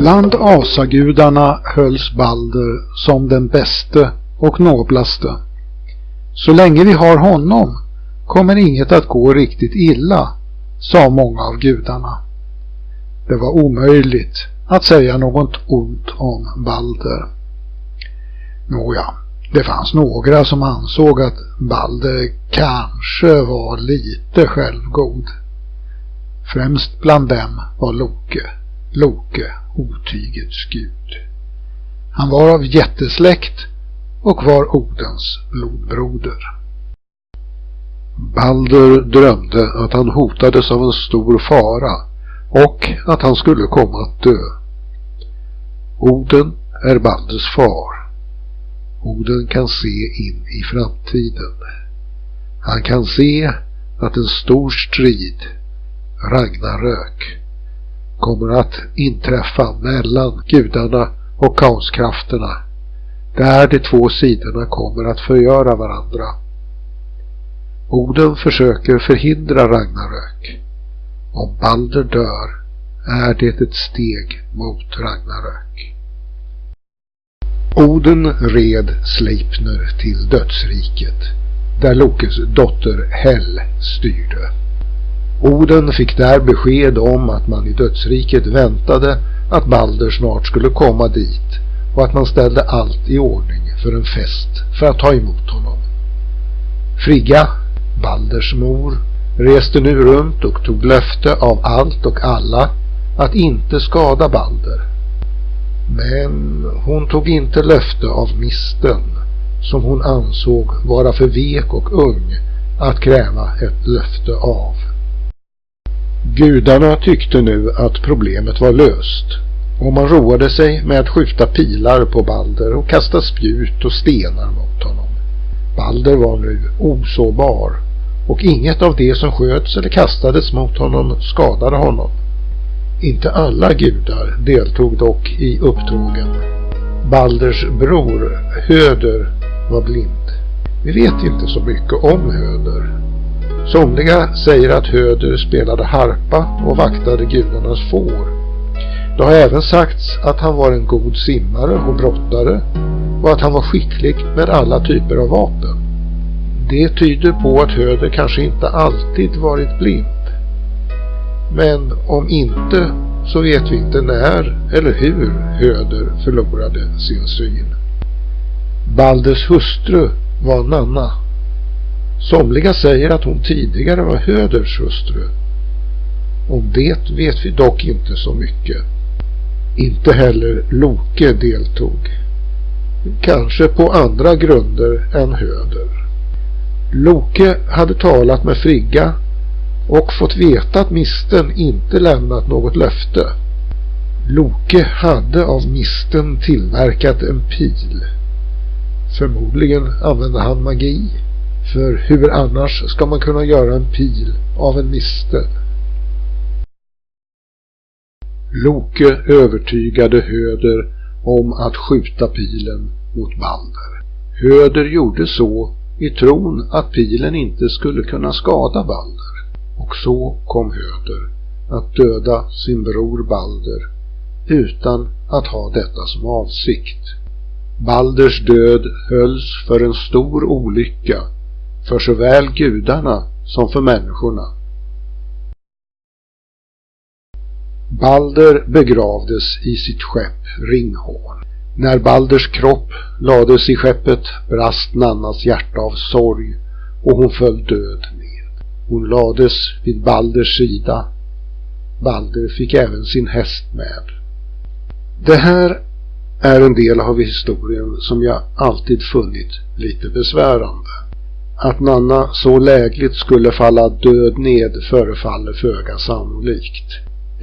Bland asagudarna hölls Balder som den bäste och noblaste. Så länge vi har honom kommer inget att gå riktigt illa, sa många av gudarna. Det var omöjligt att säga något ont om Balder. Nåja, det fanns några som ansåg att Balder kanske var lite självgod. Främst bland dem var Loke, otygets gud. Han var av jättesläkt och var Odens blodbroder. Balder drömde att han hotades av en stor fara och att han skulle komma att dö. Oden är Balders far. Oden kan se in i framtiden. Han kan se att en stor strid, Ragnarök, kommer att inträffa mellan gudarna och kaoskrafterna, där de två sidorna kommer att förgöra varandra. Oden försöker förhindra Ragnarök. Om Balder dör är det ett steg mot Ragnarök. Oden red Sleipner till dödsriket, där Lokes dotter Hel styrde. Oden fick där besked om att man i dödsriket väntade att Balder snart skulle komma dit och att man ställde allt i ordning för en fest för att ta emot honom. Frigga, Balders mor, reste nu runt och tog löfte av allt och alla att inte skada Balder. Men hon tog inte löfte av Misten, som hon ansåg vara för vek och ung att kräva ett löfte av. Gudarna tyckte nu att problemet var löst, och man roade sig med att skjuta pilar på Balder och kasta spjut och stenar mot honom. Balder var nu osårbar, och inget av det som sköts eller kastades mot honom skadade honom. Inte alla gudar deltog dock i upptågen. Balders bror Höder var blind. Vi vet inte så mycket om Höder. Somliga säger att Höder spelade harpa och vaktade gudarnas får. Det har även sagts att han var en god simmare och brottare och att han var skicklig med alla typer av vapen. Det tyder på att Höder kanske inte alltid varit blind. Men om inte, så vet vi inte när eller hur Höder förlorade sin syn. Balders hustru var Nanna. Somliga säger att hon tidigare var Höders hustru. Om det vet vi dock inte så mycket. Inte heller Loke deltog. Kanske på andra grunder än Höder. Loke hade talat med Frigga och fått veta att Misten inte lämnat något löfte. Loke hade av Misten tillverkat en pil. Förmodligen använde han magi, för hur annars ska man kunna göra en pil av en miste? Loke övertygade Höder om att skjuta pilen mot Balder. Höder gjorde så i tron att pilen inte skulle kunna skada Balder. Och så kom Höder att döda sin bror Balder utan att ha detta som avsikt. Balders död hölls för en stor olycka för såväl gudarna som för människorna. Balder begravdes i sitt skepp Ringhorn. När Balders kropp lades i skeppet brast Nannas hjärta av sorg och hon föll död ned. Hon lades vid Balders sida. Balder fick även sin häst med. Det här är en del av historien som jag alltid funnit lite besvärande. Att Nanna så lägligt skulle falla död ned förefaller föga sannolikt.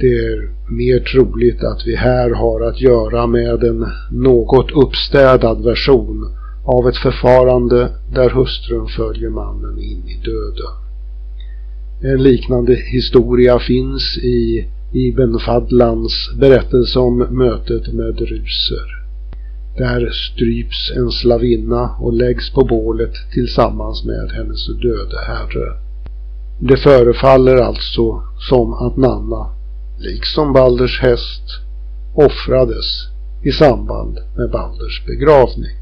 Det är mer troligt att vi här har att göra med en något uppstädad version av ett förfarande där hustrun följer mannen in i döden. En liknande historia finns i Ibn Fadlans berättelse om mötet med Ruser. Där stryps en slavinna och läggs på bålet tillsammans med hennes döde herre. Det förefaller alltså som att Nanna, liksom Balders häst, offrades i samband med Balders begravning.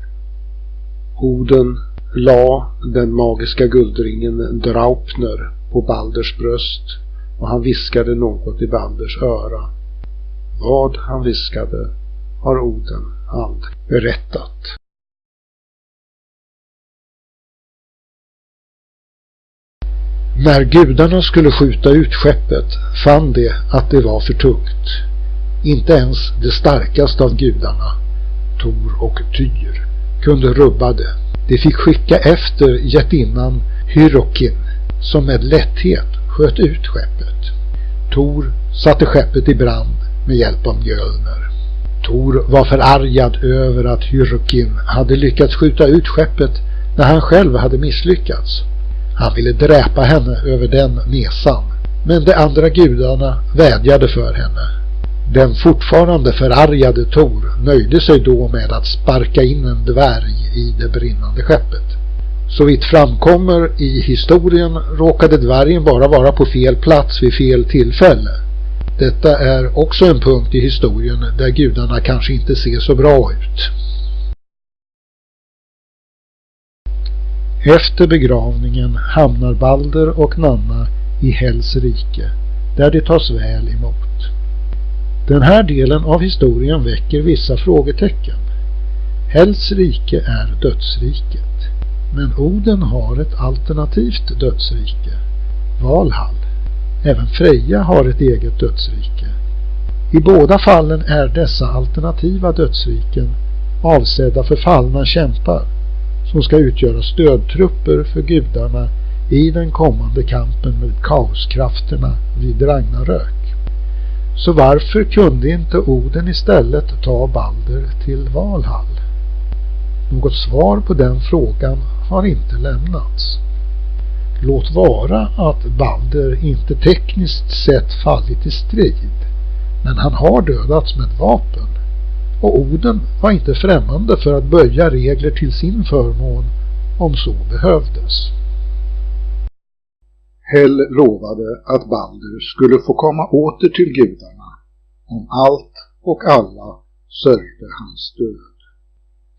Oden la den magiska guldringen Draupner på Balders bröst och han viskade något i Balders öra. Vad han viskade har Oden aldrig berättat. När gudarna skulle skjuta ut skeppet fann de att det var för tungt. Inte ens det starkaste av gudarna, Tor och Tyr, kunde rubba det. De fick skicka efter jättinnan Hyrokin som med lätthet sköt ut skeppet. Tor satte skeppet i brand med hjälp av Mjölner. Tor var förargad över att Hyrokin hade lyckats skjuta ut skeppet när han själv hade misslyckats. Han ville dräpa henne över den nesan, men de andra gudarna vädjade för henne. Den fortfarande förargade Tor nöjde sig då med att sparka in en dvärg i det brinnande skeppet. Så vitt framkommer i historien råkade dvärgen bara vara på fel plats vid fel tillfälle. Detta är också en punkt i historien där gudarna kanske inte ser så bra ut. Efter begravningen hamnar Balder och Nanna i Hells rike, där de tas väl emot. Den här delen av historien väcker vissa frågetecken. Hells rike är dödsriket, men Oden har ett alternativt dödsrike, Valhall. Även Freja har ett eget dödsrike. I båda fallen är dessa alternativa dödsriken avsedda för fallna kämpar som ska utgöra stödtrupper för gudarna i den kommande kampen med kaoskrafterna vid Ragnarök. Så varför kunde inte Oden istället ta Balder till Valhall? Något svar på den frågan har inte lämnats. Låt vara att Balder inte tekniskt sett fallit i strid, men han har dödats med vapen. Och Oden var inte främmande för att böja regler till sin förmån om så behövdes. Hel lovade att Balder skulle få komma åter till gudarna om allt och alla sörjde hans död.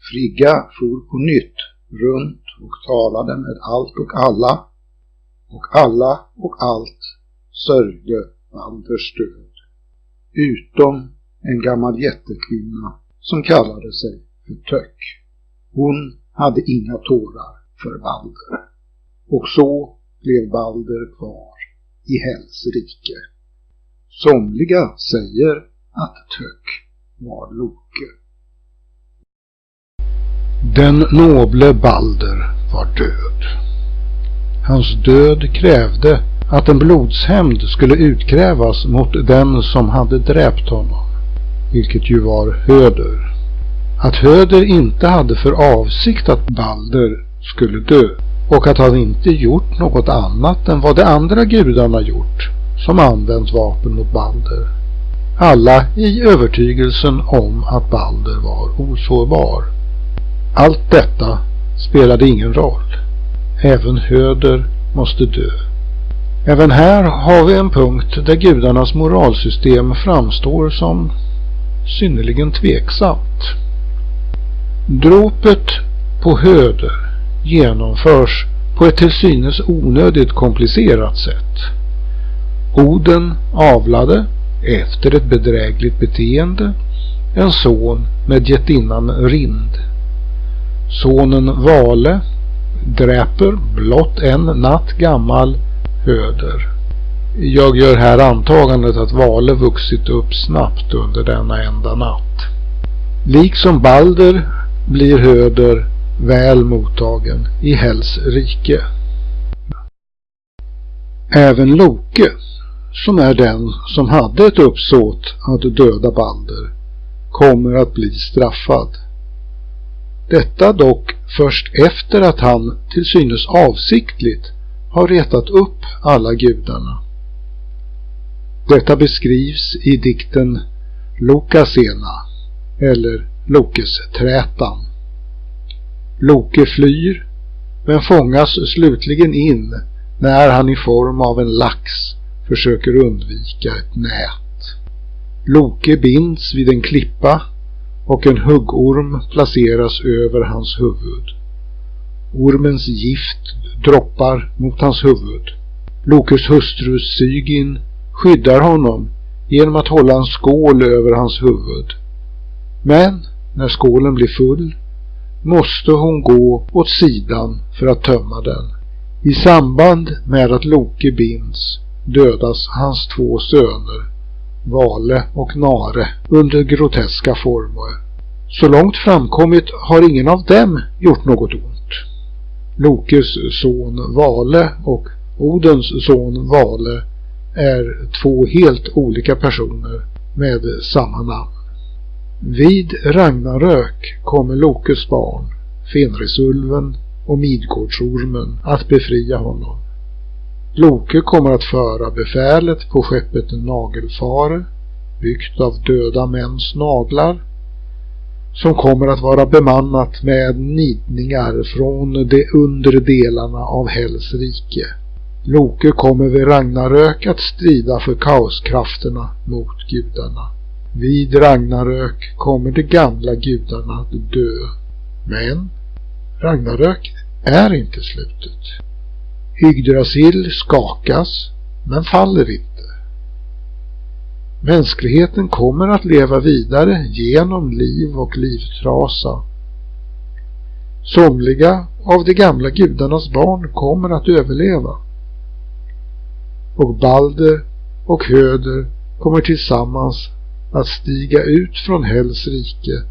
Frigga for på nytt runt och talade med allt och alla och allt sörjde Balders död, utom en gammal jättekvinna som kallade sig för Tök. Hon hade inga tårar för Balder. Och så blev Balder kvar i Hells rike. Somliga säger att Tök var Loke. Den noble Balder var död. Hans död krävde att en blodshämnd skulle utkrävas mot den som hade dräpt honom, vilket ju var Höder. Att Höder inte hade för avsikt att Balder skulle dö och att han inte gjort något annat än vad de andra gudarna gjort som använt vapen mot Balder. Alla i övertygelsen om att Balder var osårbar. Allt detta spelade ingen roll. Även Höder måste dö. Även här har vi en punkt där gudarnas moralsystem framstår som synnerligen tveksamt. Dråpet på Höder genomförs på ett till synes onödigt komplicerat sätt. Oden avlade, efter ett bedrägligt beteende, en son med jättinnan Rind. Sonen Vale dräper blott en natt gammal Höder. Jag gör här antagandet att Vale vuxit upp snabbt under denna enda natt. Liksom Balder blir Höder väl mottagen i Hells rike. Även Loke, som är den som hade ett uppsåt att döda Balder, kommer att bli straffad. Detta dock först efter att han till synes avsiktligt har retat upp alla gudarna. Detta beskrivs i dikten Lokasena eller Lokesträtan. Loke flyr men fångas slutligen in när han i form av en lax försöker undvika ett nät. Loke binds vid en klippa och en huggorm placeras över hans huvud. Ormens gift droppar mot hans huvud. Lokes hustru Sygin skyddar honom genom att hålla en skål över hans huvud. Men när skålen blir full måste hon gå åt sidan för att tömma den. I samband med att Loke binds dödas hans 2 söner, Vale och Nare, under groteska former. Så långt framkommit har ingen av dem gjort något ont. Lokes son Vale och Odens son Vale är 2 helt olika personer med samma namn. Vid Ragnarök kommer Lokes barn, Fenrisulven och Midgårdsormen, att befria honom. Loke kommer att föra befälet på skeppet Nagelfare, byggt av döda mäns naglar, som kommer att vara bemannat med nidningar från de undre delarna av Hells rike. Loke kommer vid Ragnarök att strida för kaoskrafterna mot gudarna. Vid Ragnarök kommer de gamla gudarna att dö. Men Ragnarök är inte slutet. Yggdrasil skakas men faller inte. Mänskligheten kommer att leva vidare genom liv och livtrasa. Somliga av de gamla gudarnas barn kommer att överleva. Och Balder och Höder kommer tillsammans att stiga ut från Hells rike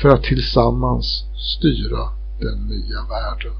för att tillsammans styra den nya världen.